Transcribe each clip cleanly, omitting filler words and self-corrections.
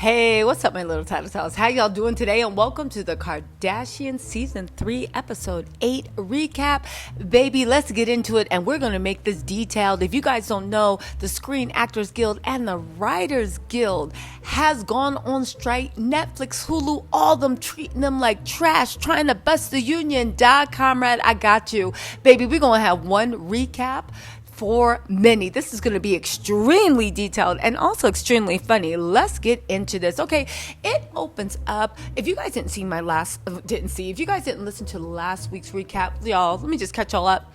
Hey, what's up, my little TisaTells? How y'all doing today? And welcome to the Kardashian Season 3, Episode 8 recap. Baby, let's get into it, and we're going to make this detailed. If you guys don't know, the Screen Actors Guild and the Writers Guild has gone on strike. Netflix, Hulu, all of them treating them like trash, trying to bust the union. Die, comrade, I got you. Baby, we're going to have one recap for many. This is going to be extremely detailed and also extremely funny. Let's get into this. Okay, it opens up. If you guys didn't see if you guys didn't listen to last week's recap, y'all, let me just catch y'all up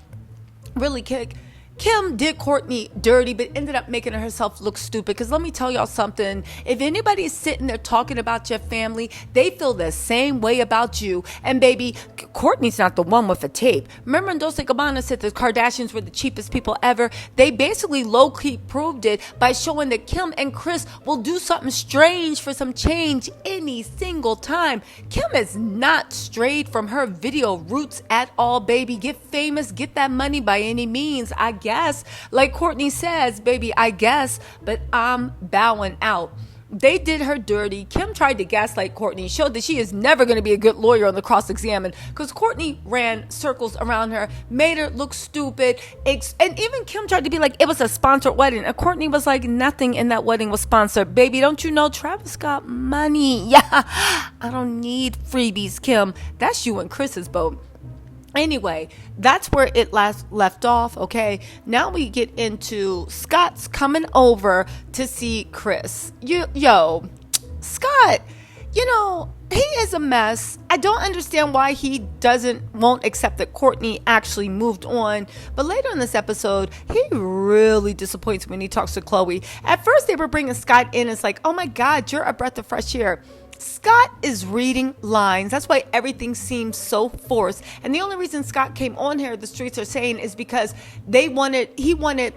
really quick. Kim did Kourtney dirty, but ended up making herself look stupid. Because let me tell y'all something. If anybody is sitting there talking about your family, they feel the same way about you. And baby, Kourtney's not the one with the tape. Remember when Disick said the Kardashians were the cheapest people ever? They basically low-key proved it by showing that Kim and Kris will do something strange for some change any single time. Kim is not strayed from her video roots at all, baby. Get famous, get that money by any means, I guess. Like Kourtney says, baby, I guess, but I'm bowing out. They did her dirty. Kim tried to gaslight Kourtney, showed that she is never going to be a good lawyer on the cross-examine because Kourtney ran circles around her, made her look stupid. And even Kim tried to be like, it was a sponsored wedding. And Kourtney was like, nothing in that wedding was sponsored. Baby, don't you know Travis got money? Yeah, I don't need freebies, Kim. That's you and Chris's boat. Anyway, that's where it left off, okay? Now we get into Scott's coming over to see Kris. Scott, he is a mess. I don't understand why he won't accept that Kourtney actually moved on. But later in this episode, he really disappoints when he talks to Khloe. At first, they were bringing Scott in. It's like, oh my God, you're a breath of fresh air. Scott is reading lines. That's why everything seems so forced. And the only reason Scott came on here, the streets are saying, is because he wanted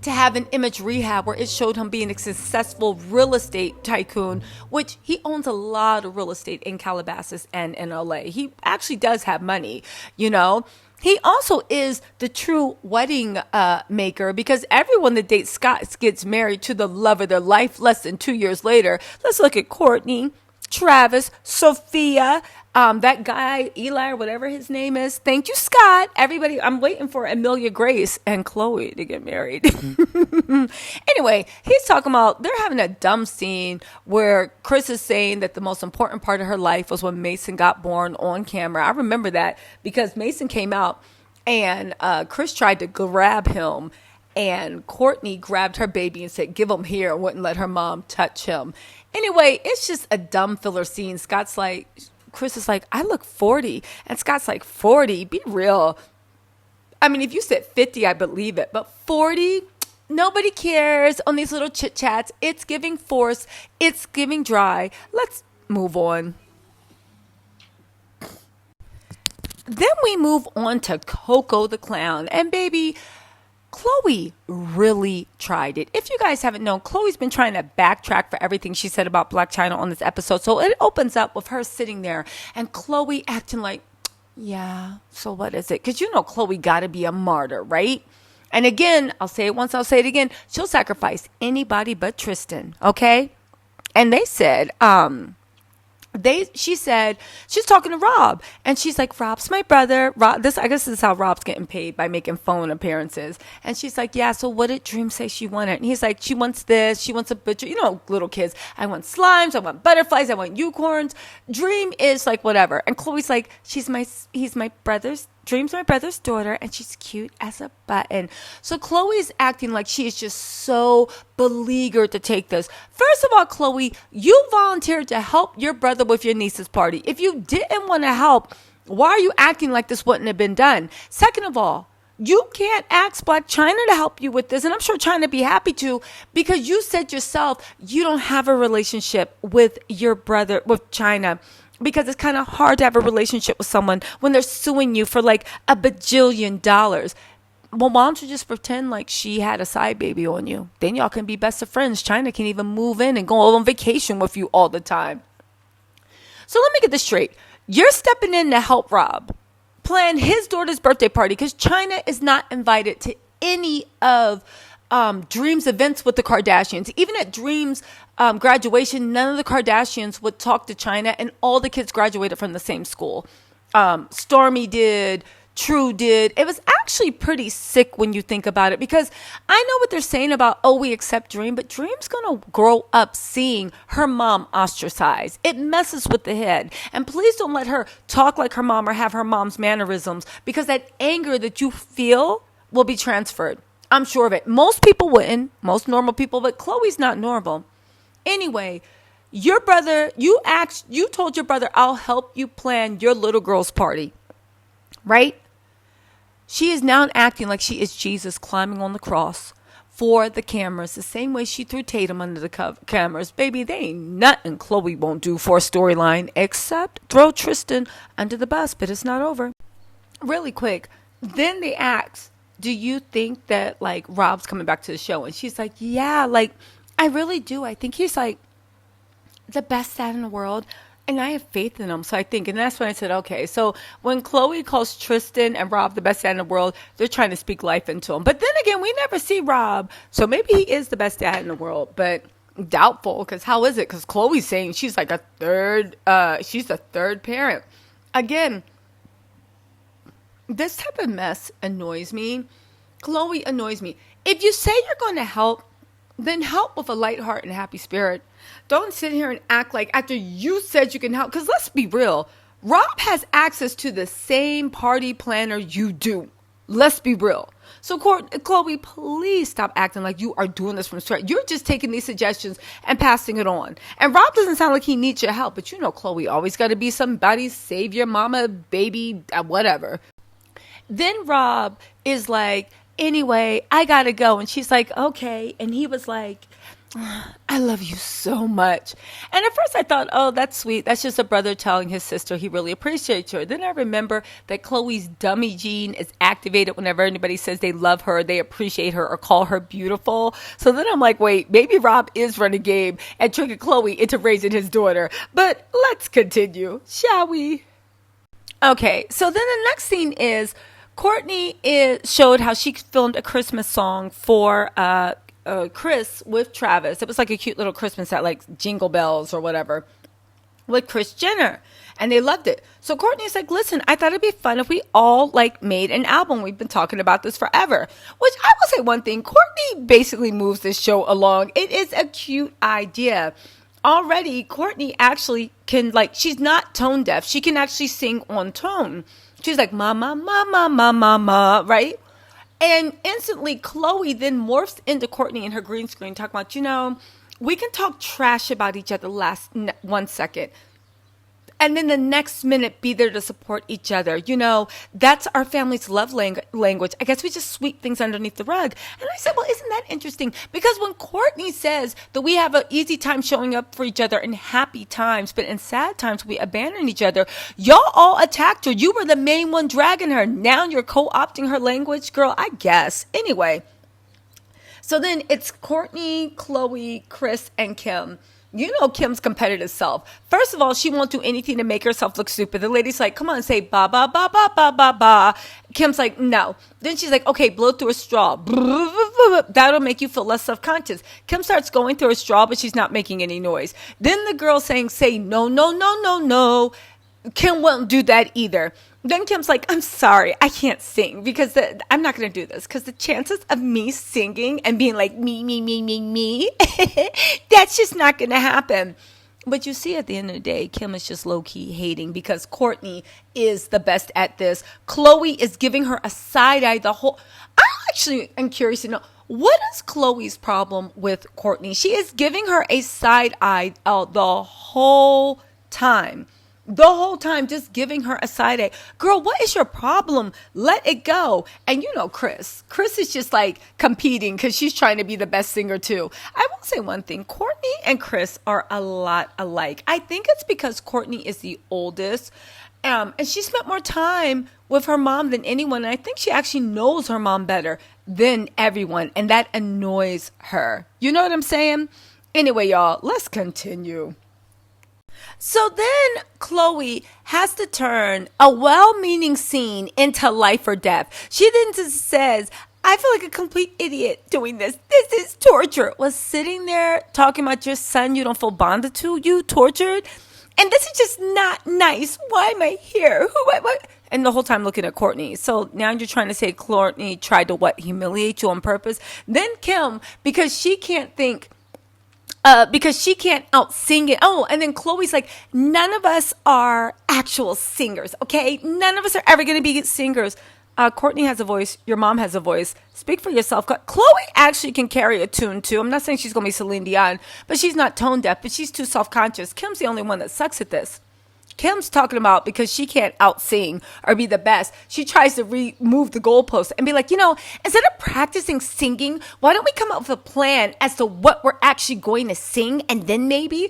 to have an image rehab where it showed him being a successful real estate tycoon, which he owns a lot of real estate in Calabasas and in LA. He actually does have money, He also is the true wedding maker because everyone that dates Scott gets married to the love of their life less than 2 years later. Let's look at Kourtney, Travis, Sophia, that guy, Eli, or whatever his name is. Thank you, Scott. Everybody, I'm waiting for Amelia Grace and Khloe to get married. Anyway, he's talking about they're having a dumb scene where Kris is saying that the most important part of her life was when Mason got born on camera. I remember that because Mason came out and Kris tried to grab him. And Kourtney grabbed her baby and said, give him here, and wouldn't let her mom touch him. Anyway, it's just a dumb filler scene. Kris is like, I look 40. And Scott's like, 40? Be real. I mean, if you said 50, I believe it. But 40? Nobody cares on these little chit chats. It's giving force. It's giving dry. Let's move on. Then we move on to Coco the Clown. And baby, Khloe really tried it. If you guys haven't known, Khloe's been trying to backtrack for everything she said about Blac Chyna on this episode. So it opens up with her sitting there and Khloe acting like, yeah, so what is it? Because Khloe got to be a martyr, right? And again, I'll say it once, I'll say it again. She'll sacrifice anybody but Tristan, okay? And they said, she said she's talking to Rob and she's like, Rob's my brother. I guess this is how Rob's getting paid, by making phone appearances. And she's like, yeah, so what did Dream say she wanted? And he's like, she wants this, she wants a butcher, little kids, I want slimes, I want butterflies, I want unicorns. Dream is like whatever. And Khloe's like, Dream's my brother's daughter, and she's cute as a button. So Khloe's acting like she is just so beleaguered to take this. First of all, Khloe, you volunteered to help your brother with your niece's party. If you didn't want to help, why are you acting like this wouldn't have been done? Second of all, you can't ask Blac Chyna to help you with this, and I'm sure Chyna be happy to, because you said yourself you don't have a relationship with your brother, with Chyna. Because it's kind of hard to have a relationship with someone when they're suing you for like $1 bajillion. Well, why don't you just pretend like she had a side baby on you? Then y'all can be best of friends. Chyna can even move in and go on vacation with you all the time. So let me get this straight. You're stepping in to help Rob plan his daughter's birthday party because Chyna is not invited to any of Dream's events with the Kardashians. Even at Dream's graduation, none of the Kardashians would talk to China, and all the kids graduated from the same school. Stormy did, True did. It was actually pretty sick when you think about it, because I know what they're saying about, oh, we accept Dream, but Dream's going to grow up seeing her mom ostracized. It messes with the head. And please don't let her talk like her mom or have her mom's mannerisms, because that anger that you feel will be transferred. I'm sure of it. Most people wouldn't, most normal people, but Khloe's not normal. Anyway, your brother, you told your brother, I'll help you plan your little girl's party, right? She is now acting like she is Jesus climbing on the cross for the cameras, the same way she threw Tatum under the cameras. Baby, they ain't nothing Khloe won't do for a storyline except throw Tristan under the bus, but it's not over. Really quick, then they asked, do you think that, like, Rob's coming back to the show? And she's like, yeah, like, I really do. I think he's, like, the best dad in the world. And I have faith in him. So I think, and that's when I said, okay. So when Khloe calls Tristan and Rob the best dad in the world, they're trying to speak life into him. But then again, we never see Rob. So maybe he is the best dad in the world. But doubtful, because how is it? Because Khloe's saying she's like she's a third parent. Again, this type of mess annoys me. Khloe annoys me. If you say you're going to help, then help with a light heart and a happy spirit. Don't sit here and act like after you said you can help. Because let's be real. Rob has access to the same party planner you do. Let's be real. So Khloe, please stop acting like you are doing this from scratch. You're just taking these suggestions and passing it on. And Rob doesn't sound like he needs your help. But you know Khloe always got to be somebody's savior, mama, baby, whatever. Then Rob is like, anyway, I got to go. And she's like, okay. And he was like, I love you so much. And at first I thought, oh, that's sweet. That's just a brother telling his sister he really appreciates her. Then I remember that Khloe's dummy gene is activated whenever anybody says they love her, they appreciate her, or call her beautiful. So then I'm like, wait, maybe Rob is running game and tricking Khloe into raising his daughter. But let's continue, shall we? Okay, so then the next scene is Kourtney showed how she filmed a Christmas song for Chris with Travis. It was like a cute little Christmas set, like Jingle Bells or whatever, with Kris Jenner, and they loved it. So Kourtney's like, listen, I thought it'd be fun if we all like made an album. We've been talking about this forever. Which I will say one thing, Kourtney basically moves this show along. It is a cute idea. Already, Kourtney actually can, like, she's not tone deaf. She can actually sing on tone. She's like, ma, ma, ma, ma, ma, ma, ma, right? And instantly, Khloe then morphs into Kourtney in her green screen, talking about, you know, we can talk trash about each other 1 second. And then the next minute, be there to support each other. You know, that's our family's love language. I guess we just sweep things underneath the rug. And I said, well, isn't that interesting? Because when Kourtney says that we have an easy time showing up for each other in happy times, but in sad times we abandon each other, y'all all attacked her. You were the main one dragging her. Now you're co-opting her language? Girl, I guess. Anyway, so then it's Kourtney, Khloe, Kris, and Kim. You know Kim's competitive self. First of all, she won't do anything to make herself look stupid. The lady's like, come on, say ba, ba, ba, ba, ba, ba, ba. Kim's like, no. Then she's like, okay, blow through a straw. That'll make you feel less self-conscious. Kim starts going through a straw, but she's not making any noise. Then the girl saying, say no, no, no, no, no. Kim won't do that either. Then Kim's like, I'm sorry, I can't sing because I'm not going to do this because the chances of me singing and being like me, me, me, me, me, that's just not going to happen. But you see, at the end of the day, Kim is just low-key hating because Kourtney is the best at this. Khloe is giving her a side-eye I actually am curious to know, what is Khloe's problem with Kourtney? She is giving her a side-eye the whole time. The whole time, just giving her a side eye. Girl, what is your problem? Let it go. And you know Kris. Kris is just like competing because she's trying to be the best singer too. I will say one thing. Kourtney and Kris are a lot alike. I think it's because Kourtney is the oldest. And she spent more time with her mom than anyone. And I think she actually knows her mom better than everyone. And that annoys her. You know what I'm saying? Anyway, y'all, let's continue. So then Khloe has to turn a well-meaning scene into life or death. She then just says, I feel like a complete idiot doing this. This is torture. Was sitting there talking about your son you don't feel bonded to, you tortured. And this is just not nice. Why am I here? Who am I? And the whole time looking at Kourtney. So now you're trying to say Kourtney tried to what? Humiliate you on purpose? Then Kim, because she can't out sing it. Oh, and then Khloe's like, none of us are actual singers, okay? None of us are ever going to be singers. Kourtney has a voice. Your mom has a voice. Speak for yourself. Khloe actually can carry a tune too. I'm not saying she's going to be Celine Dion, but she's not tone deaf, but she's too self-conscious. Kim's the only one that sucks at this. Kim's talking about because she can't out-sing or be the best. She tries to remove the goalpost and be like, instead of practicing singing, why don't we come up with a plan as to what we're actually going to sing? And then maybe,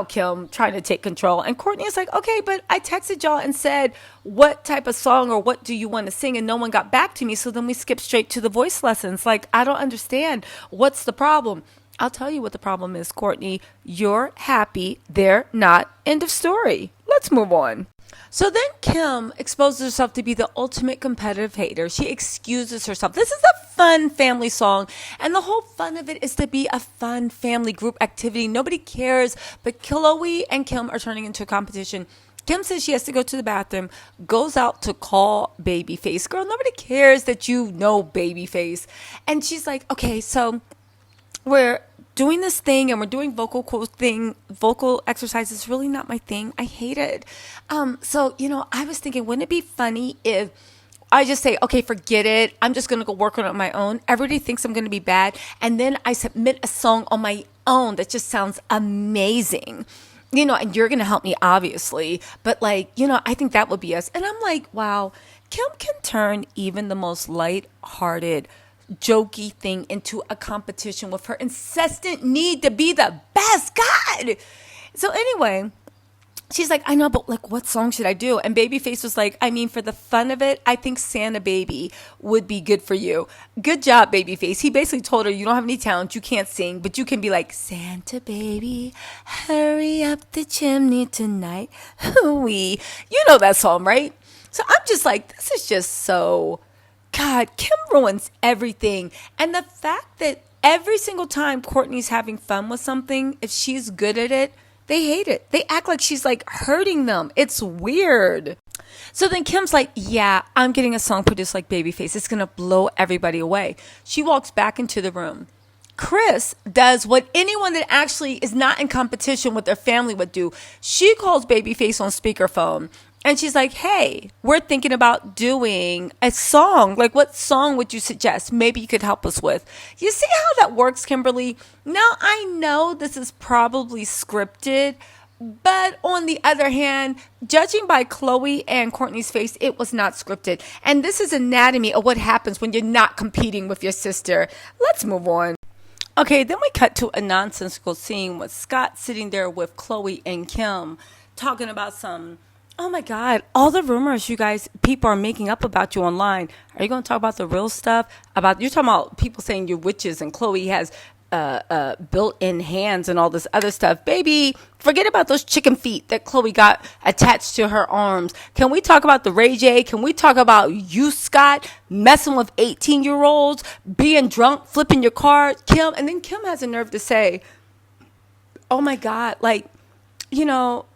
Kim trying to take control. And Kourtney is like, okay, but I texted y'all and said, what type of song or what do you want to sing? And no one got back to me. So then we skip straight to the voice lessons. Like, I don't understand. What's the problem? I'll tell you what the problem is, Kourtney. You're happy. They're not. End of story. Let's move on. So then Kim exposes herself to be the ultimate competitive hater. She excuses herself. This is a fun family song, and the whole fun of it is to be a fun family group activity. Nobody cares, but Khloe and Kim are turning into a competition. Kim says she has to go to the bathroom, goes out to call Babyface. Girl, nobody cares that you know Babyface. And she's like, okay, so we're doing this thing and we're doing vocal exercises. Really not my thing. I hate it. So I was thinking, wouldn't it be funny if I just say, okay, forget it. I'm just going to go work on it on my own. Everybody thinks I'm going to be bad. And then I submit a song on my own that just sounds amazing. And you're going to help me, obviously. But I think that would be us. And I'm like, wow, Kim can turn even the most lighthearted jokey thing into a competition with her incessant need to be the best. God. So anyway, she's like, I know, but what song should I do? And Babyface was like, for the fun of it, I think Santa Baby would be good for you. Good job, Babyface. He basically told her, you don't have any talent, you can't sing, but you can be like, Santa Baby, hurry up the chimney tonight. Hooey. You know that song, right? So I'm just like, this is just so... God, Kim ruins everything. And the fact that every single time Kourtney's having fun with something, if she's good at it, they hate it. They act like she's hurting them. It's weird. So then Kim's like, yeah, I'm getting a song produced like Babyface. It's going to blow everybody away. She walks back into the room. Chris does what anyone that actually is not in competition with their family would do. She calls Babyface on speakerphone. And she's like, hey, we're thinking about doing a song. What song would you suggest? Maybe you could help us with. You see how that works, Kimberly? Now, I know this is probably scripted, but on the other hand, judging by Khloe and Kourtney's face, it was not scripted. And this is anatomy of what happens when you're not competing with your sister. Let's move on. Okay, then we cut to a nonsensical scene with Scott sitting there with Khloe and Kim talking about some... Oh my God, all the rumors you guys, people are making up about you online. Are you going to talk about the real stuff? You're talking about people saying you're witches and Khloe has built-in hands and all this other stuff. Baby, forget about those chicken feet that Khloe got attached to her arms. Can we talk about the Ray J? Can we talk about you, Scott, messing with 18-year-olds, being drunk, flipping your car? Kim, and then Kim has a nerve to say, oh my God,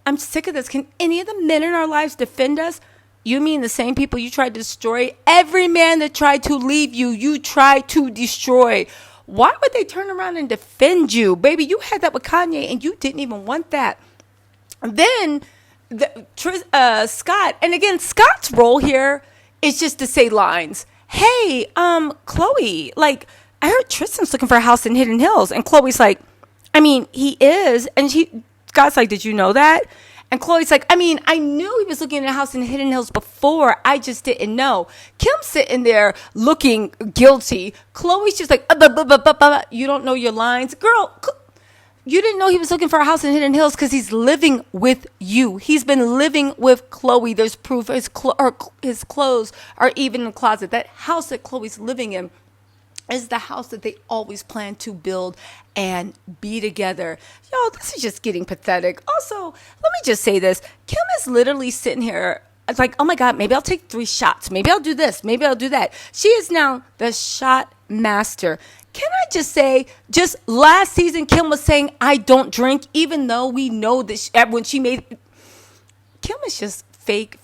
I'm sick of this. Can any of the men in our lives defend us? You mean the same people you tried to destroy? Every man that tried to leave you, you tried to destroy. Why would they turn around and defend you? Baby, you had that with Kanye and you didn't even want that. Then Scott, and again, Scott's role here is just to say lines. Hey, Khloe, I heard Tristan's looking for a house in Hidden Hills. And Khloe's like, he is. And Scott's like, did you know that? And Khloe's like, I knew he was looking at a house in Hidden Hills before. I just didn't know. Kim's sitting there looking guilty. Khloe's just like, you don't know your lines. Girl, you didn't know he was looking for a house in Hidden Hills because he's living with you. He's been living with Khloe. There's proof his clothes are even in the closet. That house that Khloe's living in is the house that they always plan to build and be together. Yo, this is just getting pathetic. Also, let me just say this. Kim is literally sitting here it's like, oh my God, maybe I'll take 3 shots. Maybe I'll do this. Maybe I'll do that. She is now the shot master. Can I just say, just last season, Kim was saying, I don't drink, even though we know that when she made, Kim is just fake.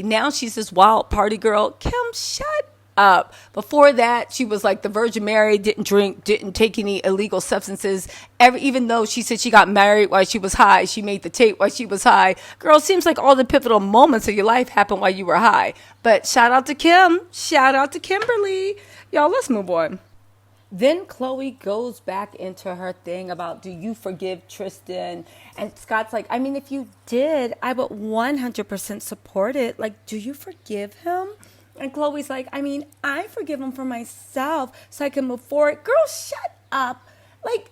Now she's this wild party girl. Kim, shut up. Before that, she was like the Virgin Mary, didn't drink, didn't take any illegal substances. Even though she said she got married while she was high, she made the tape while she was high. Girl, seems like all the pivotal moments of your life happened while you were high. But shout out to Kim. Shout out to Kimberly. Y'all, let's move on. Then Khloe goes back into her thing about, do you forgive Tristan? And Scott's like, I mean, if you did, I would 100% support it. Like, do you forgive him? And Khloe's like, I mean, I forgive him for myself so I can move forward. Girl, shut up. Like,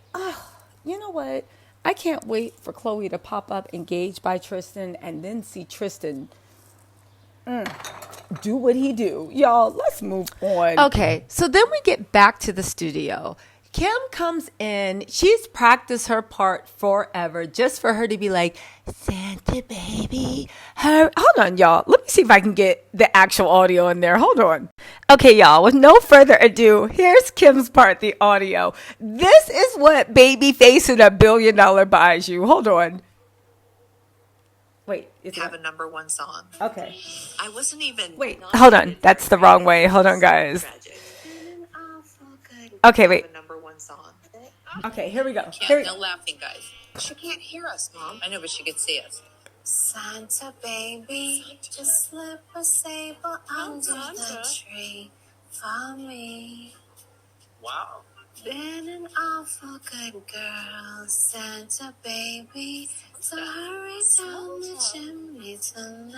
you know what? I can't wait for Khloe to pop up engaged by Tristan and then see Tristan do what he do. Y'all, let's move on. Okay, so then we get back to the studio. Kim comes in. She's practiced her part forever just for her to be like, Santa baby. Hold on, y'all. Let me see if I can get the actual audio in there. Hold on. Okay, y'all, with no further ado, here's Kim's part, the audio. This is what Babyface in $1 billion buys you. Hold on. Wait. Have a number 1 song. Okay. I wasn't even. Wait, hold on. That's the wrong way. Hold on, guys. Okay, wait. Number 1 song. Okay, here we go. No laughing, guys. She can't hear us, Mom. I know, but she can see us. Santa baby, just slip a sable under the tree for me. Wow. Been an awful good girl, Santa baby. So hurry down the chimney tonight.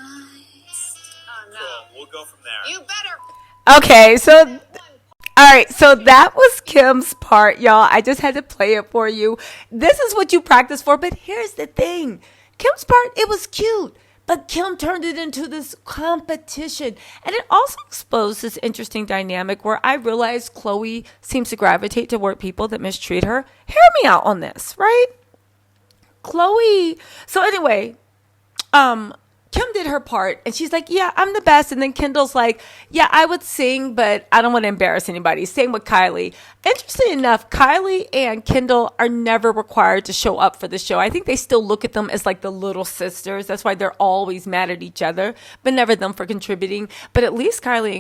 Cool. We'll go from there. You better. Okay, so all right, so that was Kim's part, y'all. I just had to play it for you. This is what you practice for, but here's the thing. Kim's part, it was cute, but Kim turned it into this competition. And it also exposed this interesting dynamic where I realized Khloe seems to gravitate toward people that mistreat her. Hear me out on this, right? Khloe. So anyway, Kim did her part and she's like, yeah, I'm the best. And then Kendall's like, yeah, I would sing, but I don't want to embarrass anybody. Same with Kylie. Interesting enough, Kylie and Kendall are never required to show up for the show. I think they still look at them as like the little sisters. That's why they're always mad at each other, but never them for contributing. But at least Kylie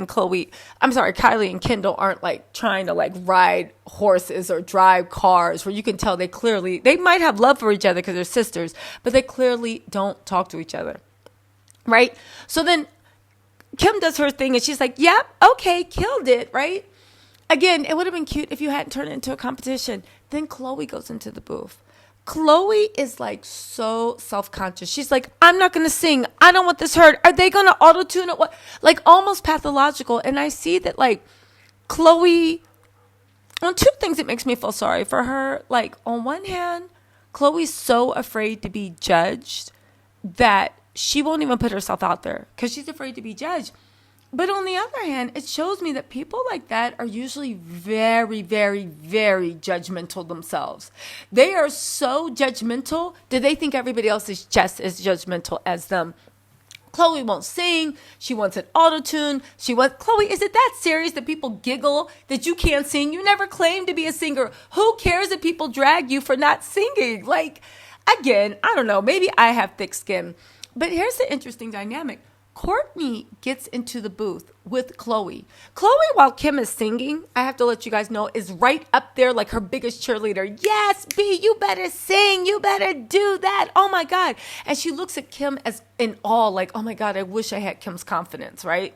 and Kendall aren't like trying to like ride horses or drive cars where you can tell they might have love for each other because they're sisters, but they clearly don't talk to each other. Right? So then Kim does her thing and she's like, yep, okay, killed it, right? Again, it would have been cute if you hadn't turned it into a competition. Then Khloe goes into the booth. Khloe is like so self-conscious. She's like, I'm not going to sing. I don't want this heard. Are they going to auto-tune it? What? Like almost pathological. And I see that like Khloe, on 2 things it makes me feel sorry for her. Like on one hand, Khloe's so afraid to be judged that she won't even put herself out there because she's afraid to be judged. But on the other hand, it shows me that people like that are usually very, very, very judgmental themselves. They are so judgmental that they think everybody else is just as judgmental as them. Khloe won't sing. She wants an auto-tune. Khloe, is it that serious that people giggle that you can't sing? You never claimed to be a singer. Who cares if people drag you for not singing? Like, again, I don't know. Maybe I have thick skin. But here's the interesting dynamic. Kourtney gets into the booth with Khloe. Khloe, while Kim is singing, I have to let you guys know, is right up there like her biggest cheerleader. Yes, B, you better sing. You better do that. Oh, my God. And she looks at Kim as in awe, like, oh, my God, I wish I had Kim's confidence, right?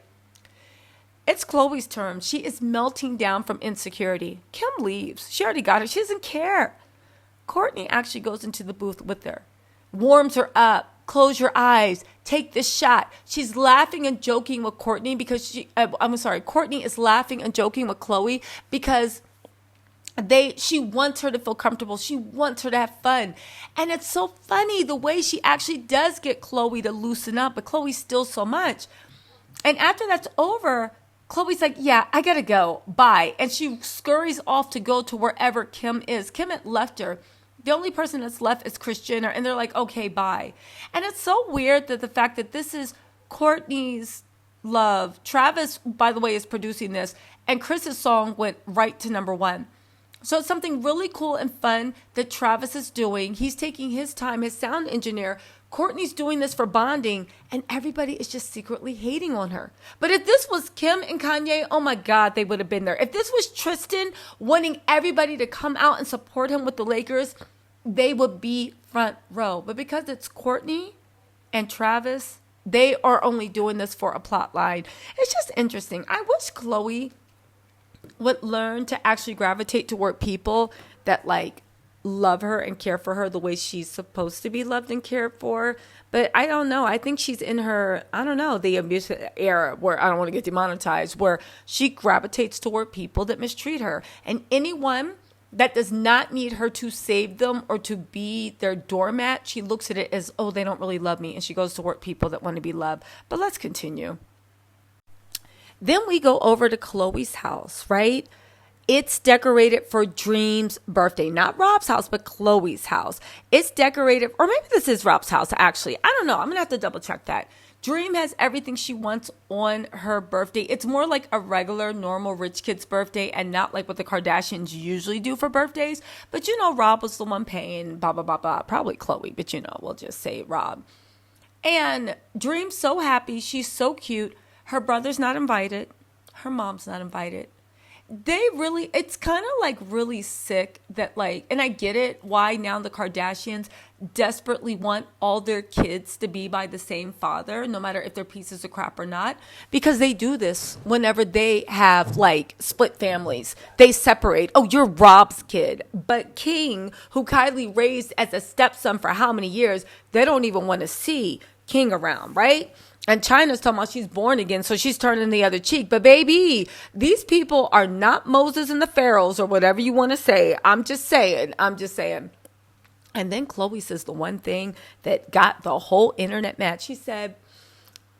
It's Khloe's turn. She is melting down from insecurity. Kim leaves. She already got it. She doesn't care. Kourtney actually goes into the booth with her, warms her up. Close your eyes. Take this shot. She's laughing and joking with Kourtney because Kourtney is laughing and joking with Khloe because she wants her to feel comfortable. She wants her to have fun. And it's so funny the way she actually does get Khloe to loosen up, but Khloe's still so much. And after that's over, Khloe's like, yeah, I gotta go. Bye. And she scurries off to go to wherever Kim is. Kim had left her. The only person that's left is Kris Jenner, and they're like, okay, bye. And it's so weird that the fact that this is Kourtney's Love. Travis, by the way, is producing this, and Chris's song went right to #1. So it's something really cool and fun that Travis is doing. He's taking his time, his sound engineer. Kourtney's doing this for bonding, and everybody is just secretly hating on her. But if this was Kim and Kanye, oh my God, they would have been there. If this was Tristan wanting everybody to come out and support him with the Lakers, they would be front row. But because it's Kourtney and Travis, they are only doing this for a plot line. It's just interesting. I wish Khloe would learn to actually gravitate toward people that like love her and care for her the way she's supposed to be loved and cared for. But I don't know. I think she's in her, I don't know, the abusive era where I don't want to get demonetized, where she gravitates toward people that mistreat her. And anyone that does not need her to save them or to be their doormat, she looks at it as, oh, they don't really love me. And she goes toward people that want to be loved. But let's continue. Then we go over to Khloe's house, right? It's decorated for Dream's birthday. Not Rob's house, but Khloe's house. It's decorated, or maybe this is Rob's house, actually. I don't know. I'm going to have to double check that. Dream has everything she wants on her birthday. It's more like a regular, normal rich kid's birthday and not like what the Kardashians usually do for birthdays. But you know, Rob was the one paying, blah, blah, blah, blah. Probably Khloe, but you know, we'll just say Rob. And Dream's so happy. She's so cute. Her brother's not invited. Her mom's not invited. It's kind of like really sick that like, and I get it, why now the Kardashians desperately want all their kids to be by the same father, no matter if they're pieces of crap or not, because they do this whenever they have like split families. They separate. Oh, you're Rob's kid. But King, who Kylie raised as a stepson for how many years, they don't even want to see King around, right? And China's talking about she's born again, so she's turning the other cheek. But baby, these people are not Moses and the Pharaohs or whatever you want to say. I'm just saying. And then Khloe says the one thing that got the whole internet mad. She said,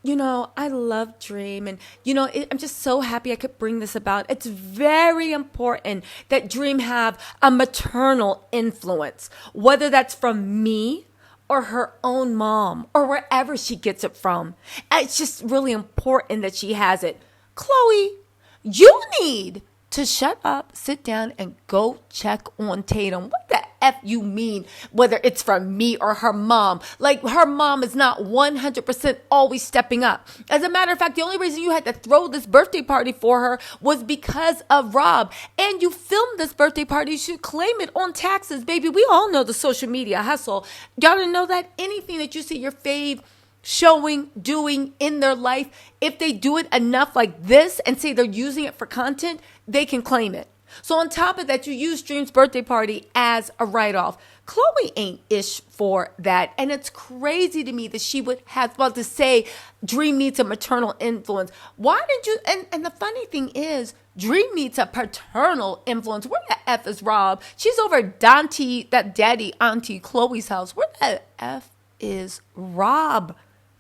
you know, I love Dream. And, you know, I'm just so happy I could bring this about. It's very important that Dream have a maternal influence, whether that's from me or her own mom, or wherever she gets it from. It's just really important that she has it. Khloe, you need to shut up, sit down, and go check on Tatum. What the F you mean, whether it's from me or her mom? Like, her mom is not 100% always stepping up. As a matter of fact, the only reason you had to throw this birthday party for her was because of Rob. And you filmed this birthday party. You should claim it on taxes, baby. We all know the social media hustle. Y'all didn't know that? Anything that you see your fave showing, doing in their life, if they do it enough like this and say they're using it for content, they can claim it. So on top of that, you use Dream's birthday party as a write-off. Khloe ain't ish for that. And it's crazy to me that she would have about to say Dream needs a maternal influence. Why didn't you? And the funny thing is, Dream needs a paternal influence. Where the F is Rob? She's over Dante, that daddy, auntie Khloe's house. Where the F is Rob?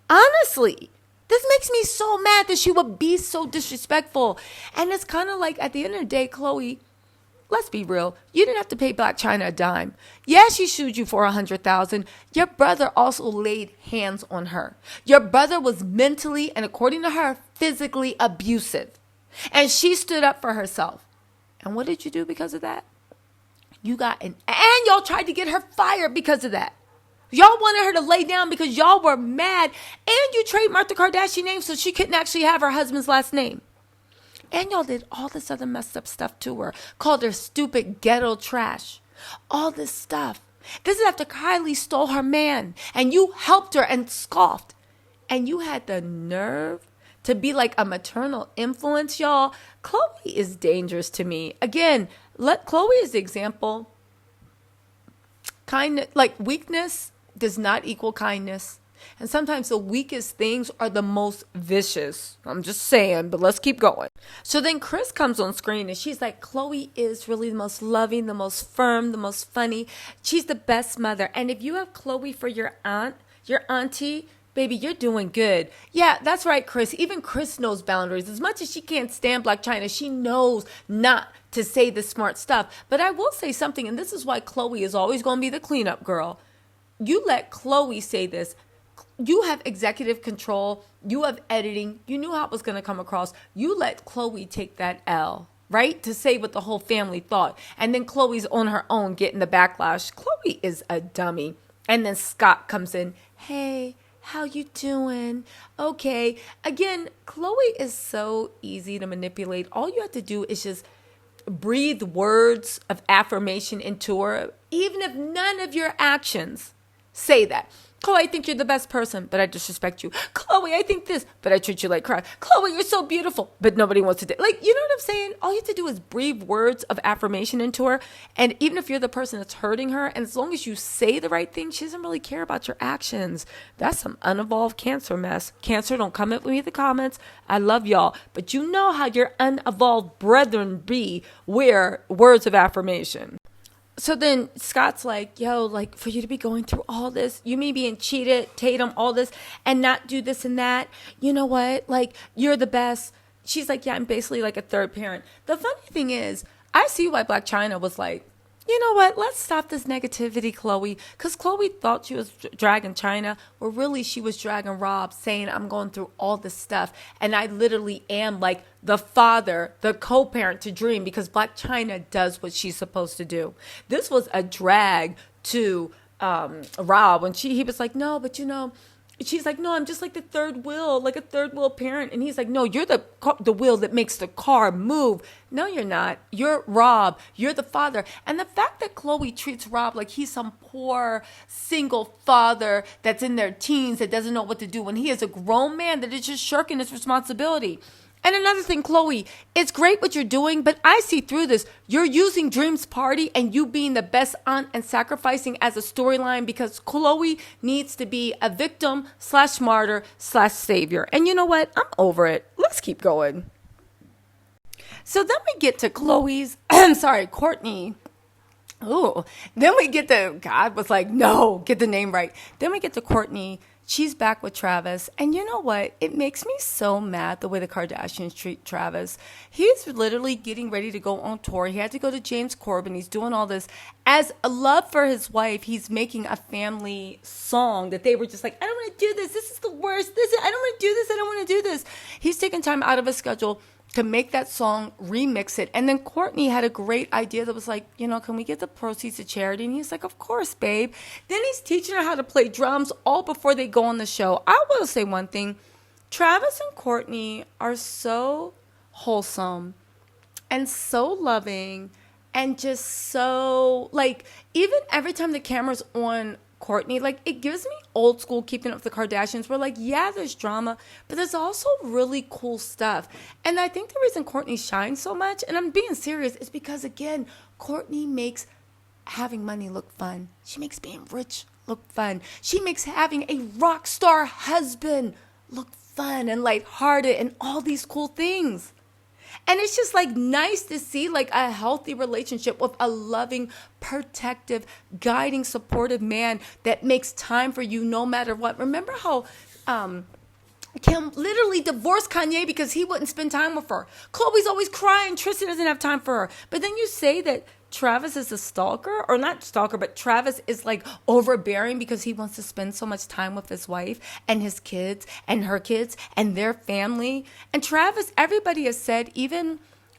Honestly, this makes me so mad that she would be so disrespectful. And it's kind of like, at the end of the day, Khloe, let's be real. You didn't have to pay Blac Chyna a dime. Yeah, she sued you for $100,000. Your brother also laid hands on her. Your brother was mentally and, according to her, physically abusive. And she stood up for herself. And what did you do because of that? And y'all tried to get her fired because of that. Y'all wanted her to lay down because y'all were mad. And you trademarked the Kardashian name so she couldn't actually have her husband's last name. And y'all did all this other messed up stuff to her. Called her stupid ghetto trash. All this stuff. This is after Kylie stole her man. And you helped her and scoffed. And you had the nerve to be like a maternal influence, y'all. Khloe is dangerous to me. Again, Khloe is the example. Weakness does not equal kindness. And sometimes the weakest things are the most vicious. I'm just saying, but let's keep going. So then Kris comes on screen and she's like, Khloe is really the most loving, the most firm, the most funny. She's the best mother. And if you have Khloe for your auntie, baby, you're doing good. Yeah, that's right, Kris. Even Kris knows boundaries. As much as she can't stand Blac Chyna, she knows not to say the smart stuff. But I will say something, and this is why Khloe is always going to be the cleanup girl. You let Khloe say this. you have executive control. You have editing. You knew how it was going to come across. You let Khloe take that L, right? To say what the whole family thought. And then Khloe's on her own getting the backlash. Khloe is a dummy. And then Scott comes in. Hey, how you doing? Okay. Again, Khloe is so easy to manipulate. All you have to do is just breathe words of affirmation into her, even if none of your actions say that. Khloe, I think you're the best person, but I disrespect you. Khloe, I think this, but I treat you like crap. Khloe, you're so beautiful, but nobody wants to do. Like, you know what I'm saying? All you have to do is breathe words of affirmation into her. And even if you're the person that's hurting her, and as long as you say the right thing, she doesn't really care about your actions. That's some unevolved Cancer mess. Cancer, don't come at me in the comments. I love y'all. But you know how your unevolved brethren be wear words of affirmation. So then Scott's like, yo, like, for you to be going through all this, you me being cheated, Tatum, all this, and not do this and that, you know what? Like, you're the best. She's like, yeah, I'm basically like a third parent. The funny thing is, I see why Blac Chyna was like, you know what? Let's stop this negativity, Khloe. Because Khloe thought she was dragging Chyna. Well, really, she was dragging Rob, saying, I'm going through all this stuff. And I literally am like the father, the co-parent to Dream, because Blac Chyna does what she's supposed to do. This was a drag to Rob when he was like, no, but you know, she's like, no, I'm just like the third wheel, like a third wheel parent. And he's like, no, you're the wheel that makes the car move. No, you're not. You're Rob. You're the father. And the fact that Khloe treats Rob like he's some poor single father that's in their teens that doesn't know what to do when he is a grown man that is just shirking his responsibility. And another thing, Khloe, it's great what you're doing, but I see through this. You're using Dream's party and you being the best aunt and sacrificing as a storyline because Khloe needs to be a victim / martyr / savior. And you know what? I'm over it. Let's keep going. So then we get to Kourtney. Ooh. Then we get to, God was like, no, get the name right. Then we get to Kourtney. She's back with Travis. And you know what? It makes me so mad the way the Kardashians treat Travis. He's literally getting ready to go on tour. He had to go to James Corbin. He's doing all this. As a love for his wife, he's making a family song that they were just like, I don't want to do this. This is the worst. I don't want to do this. I don't want to do this. He's taking time out of his schedule to make that song, remix it. And then Kourtney had a great idea that was like, you know, can we get the proceeds to charity? And he's like, of course, babe. Then he's teaching her how to play drums all before they go on the show. I will say one thing. Travis and Kourtney are so wholesome and so loving and just so, like, even every time the camera's on Kourtney, like, it gives me old school Keeping Up with the Kardashians where, like, yeah, there's drama, but there's also really cool stuff. And I think the reason Kourtney shines so much, and I'm being serious, is because, again, Kourtney makes having money look fun. She makes being rich look fun. She makes having a rock star husband look fun and lighthearted and all these cool things. And it's just like nice to see like a healthy relationship with a loving, protective, guiding, supportive man that makes time for you no matter what. Remember how Kim literally divorced Kanye because he wouldn't spend time with her. Khloe's always crying. Tristan doesn't have time for her. But then you say that Travis is a stalker, or not stalker, but Travis is like overbearing because he wants to spend so much time with his wife and his kids and her kids and their family. And Travis, everybody has said, even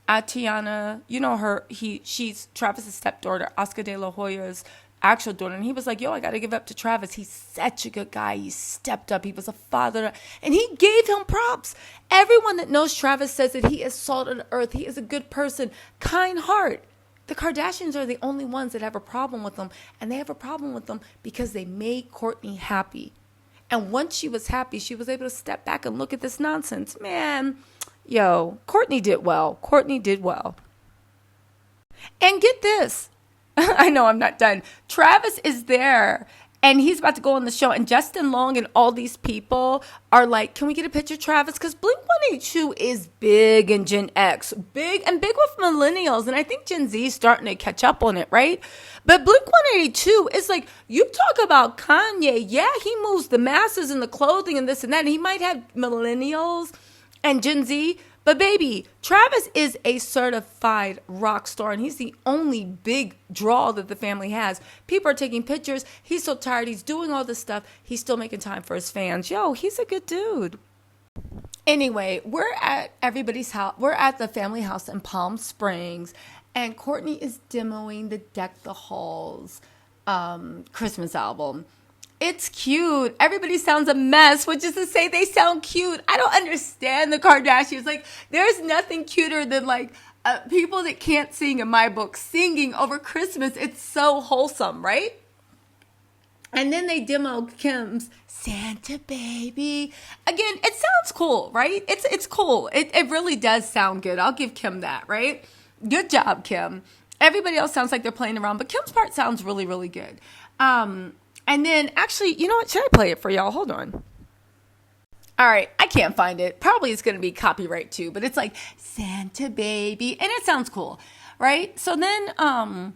Tiana, you know she's Travis's stepdaughter, Oscar de la Hoya's actual daughter. And he was like, yo, I got to give up to Travis. He's such a good guy. He stepped up. He was a father. And he gave him props. Everyone that knows Travis says that he is salt of the earth. He is a good person, kind heart. The Kardashians are the only ones that have a problem with them. And they have a problem with them because they made Kourtney happy. And once she was happy, she was able to step back and look at this nonsense. Man, yo, Kourtney did well. Kourtney did well. And get this. I know I'm not done. Travis is there. And he's about to go on the show. And Justin Long and all these people are like, can we get a picture of Travis? Because Blink-182 is big in Gen X. Big with millennials. And I think Gen Z is starting to catch up on it, right? But Blink-182 is like, you talk about Kanye. Yeah, he moves the masses in the clothing and this and that. And he might have millennials and Gen Z. But baby, Travis is a certified rock star, and he's the only big draw that the family has. People are taking pictures. He's so tired. He's doing all this stuff. He's still making time for his fans. Yo, he's a good dude. Anyway, we're at everybody's house. We're at the family house in Palm Springs, and Kourtney is demoing the Deck the Halls Christmas album. It's cute. Everybody sounds a mess, which is to say they sound cute. I don't understand the Kardashians. Like, there's nothing cuter than, like, people that can't sing in my book singing over Christmas. It's so wholesome, right? And then they demo Kim's Santa Baby. Again, it sounds cool, right? It's cool. It really does sound good. I'll give Kim that, right? Good job, Kim. Everybody else sounds like they're playing around, but Kim's part sounds really, really good. And then, actually, you know what? Should I play it for y'all? Hold on. All right. I can't find it. Probably it's going to be copyright too, but it's like Santa Baby. And it sounds cool, right? So then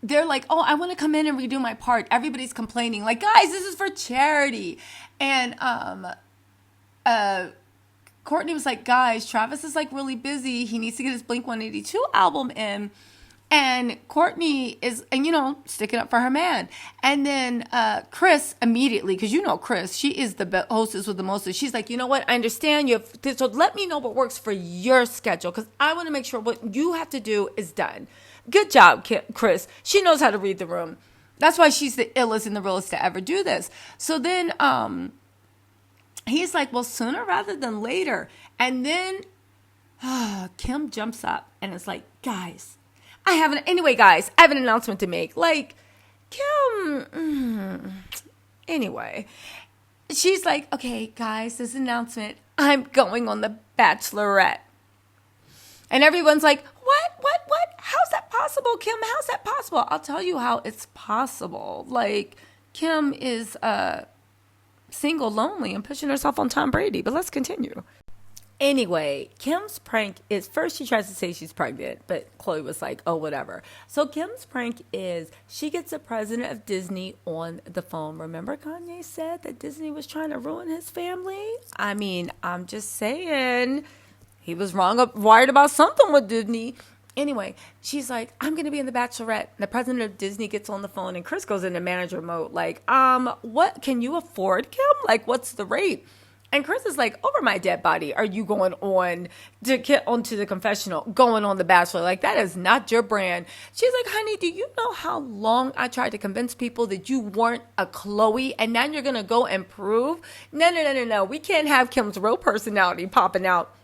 they're like, oh, I want to come in and redo my part. Everybody's complaining. Like, guys, this is for charity. And Kourtney was like, guys, Travis is like really busy. He needs to get his Blink-182 album in. And Kourtney is, and sticking up for her man. And then Kris immediately, because you know Kris, she is the hostess with the mostest. She's like, you know what? I understand you. So let me know what works for your schedule, because I want to make sure what you have to do is done. Good job, Kris. She knows how to read the room. That's why she's the illest and the realest to ever do this. So then he's like, well, sooner rather than later. And then Kim jumps up and is like, guys, I have an announcement to make. Like, Kim, anyway, she's like, okay, guys, this announcement, I'm going on The Bachelorette. And everyone's like, what? How's that possible, Kim? How's that possible? I'll tell you how it's possible. Like, Kim is single, lonely, and pushing herself on Tom Brady. But let's continue. Anyway, Kim's prank is, first she tries to say she's pregnant, but Khloe was like, oh, whatever. So Kim's prank is she gets the president of Disney on the phone. Remember Kanye said that Disney was trying to ruin his family? I mean, I'm just saying he was wired about something with Disney. Anyway, she's like, I'm going to be in The Bachelorette. The president of Disney gets on the phone and Kris goes into manager mode. Like, what can you afford, Kim? Like, what's the rate? And Kris is like, over my dead body, are you going on to get onto the confessional, going on The Bachelor? Like, that is not your brand. She's like, honey, do you know how long I tried to convince people that you weren't a Khloe, and now you're going to go and prove? No. We can't have Kim's real personality popping out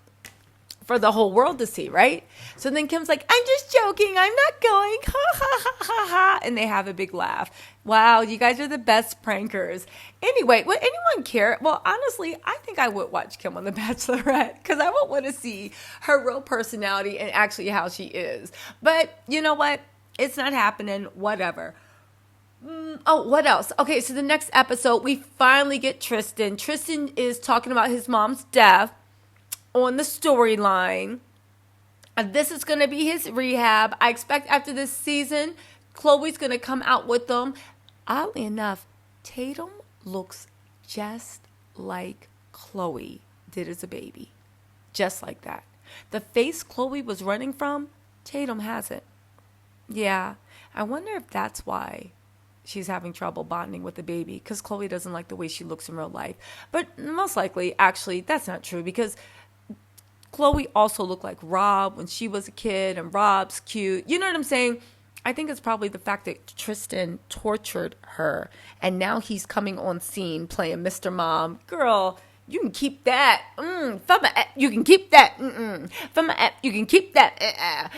for the whole world to see, right? So then Kim's like, I'm just joking. I'm not going. Ha, ha, ha, ha, ha. And they have a big laugh. Wow, you guys are the best prankers. Anyway, would anyone care? Well, honestly, I think I would watch Kim on The Bachelorette, because I would want to see her real personality and actually how she is. But you know what? It's not happening. Whatever. Oh, what else? Okay, so the next episode, we finally get Tristan. Tristan is talking about his mom's death on the storyline. This is going to be his rehab. I expect after this season, Khloe's going to come out with them. Oddly enough, Tatum looks just like Khloe did as a baby. Just like that. The face Khloe was running from, Tatum hasn't. Yeah, I wonder if that's why she's having trouble bonding with the baby, because Khloe doesn't like the way she looks in real life. But most likely, actually, that's not true, because Khloe also looked like Rob when she was a kid, and Rob's cute. You know what I'm saying? I think it's probably the fact that Tristan tortured her, and now he's coming on scene playing Mr. Mom. Girl, you can keep that. You can keep that. You can keep that.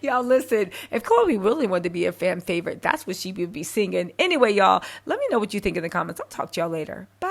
Y'all, listen, if Khloe really wanted to be a fan favorite, that's what she would be singing. Anyway, y'all, let me know what you think in the comments. I'll talk to y'all later. Bye.